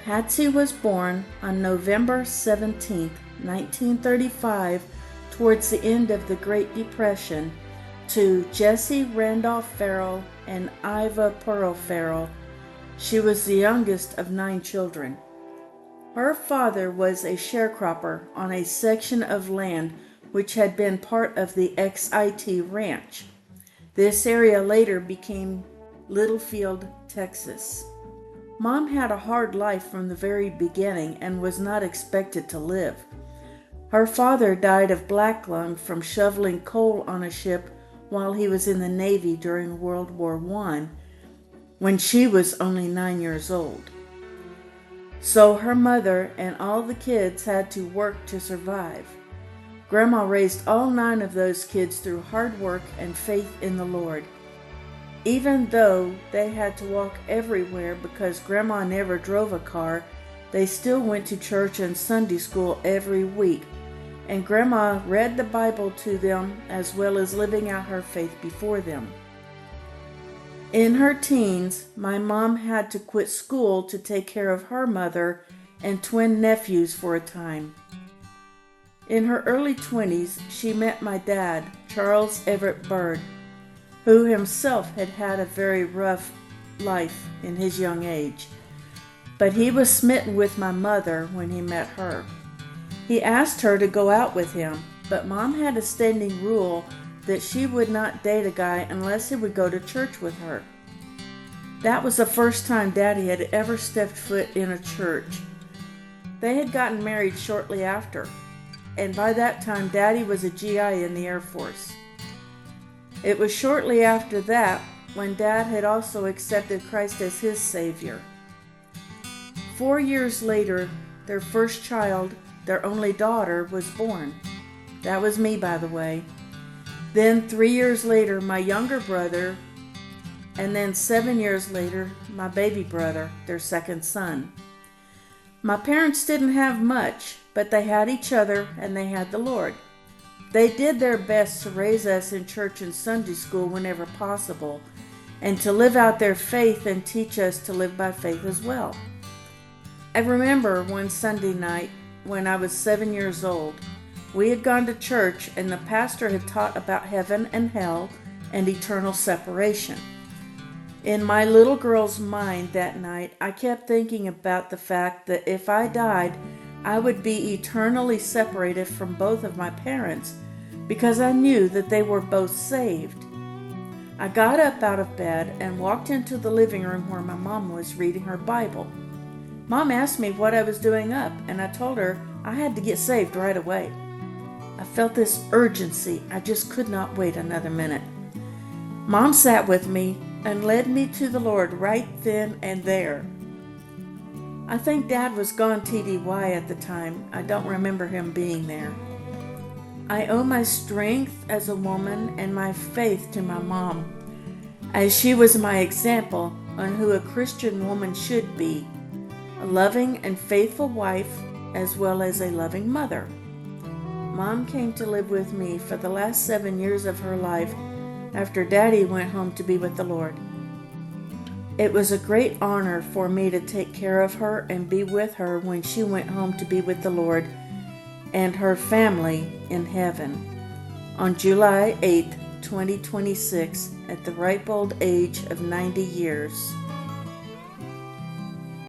Patsy was born on November 17, 1935, towards the end of the Great Depression, to Jessie Randolph Farrell and Iva Pearl Farrell. She was the youngest of 9 children. Her father was a sharecropper on a section of land which had been part of the XIT Ranch. This area later became Littlefield, Texas. Mom had a hard life from the very beginning and was not expected to live. Her father died of black lung from shoveling coal on a ship while he was in the Navy during World War I, when she was only 9 years old. So her mother and all the kids had to work to survive. Grandma raised all 9 of those kids through hard work and faith in the Lord. Even though they had to walk everywhere because Grandma never drove a car, they still went to church and Sunday school every week, and Grandma read the Bible to them as well as living out her faith before them. In her teens, my mom had to quit school to take care of her mother and twin nephews for a time. In her early 20s, she met my dad, Charles Everett Byrd, who himself had had a very rough life in his young age. But he was smitten with my mother when he met her. He asked her to go out with him, but Mom had a standing rule that she would not date a guy unless he would go to church with her. That was the first time Daddy had ever stepped foot in a church. They had gotten married shortly after, and by that time Daddy was a GI in the Air Force. It was shortly after that when Dad had also accepted Christ as his Savior. 4 years later, their first child, their only daughter, was born. That was me, by the way. Then 3 years later, my younger brother, and then 7 years later, my baby brother, their second son. My parents didn't have much, but they had each other and they had the Lord. They did their best to raise us in church and Sunday school whenever possible, and to live out their faith and teach us to live by faith as well. I remember one Sunday night when I was 7 years old. We had gone to church and the pastor had taught about heaven and hell and eternal separation. In my little girl's mind that night, I kept thinking about the fact that if I died, I would be eternally separated from both of my parents because I knew that they were both saved. I got up out of bed and walked into the living room where my mom was reading her Bible. Mom asked me what I was doing up, and I told her I had to get saved right away. I felt this urgency. I just could not wait another minute. Mom sat with me and led me to the Lord right then and there. I think Dad was gone TDY at the time. I don't remember him being there. I owe my strength as a woman and my faith to my mom, as she was my example on who a Christian woman should be, a loving and faithful wife as well as a loving mother. Mom came to live with me for the last 7 years of her life after Daddy went home to be with the Lord. It was a great honor for me to take care of her and be with her when she went home to be with the Lord and her family in heaven on July 8, 2026, at the ripe old age of 90 years.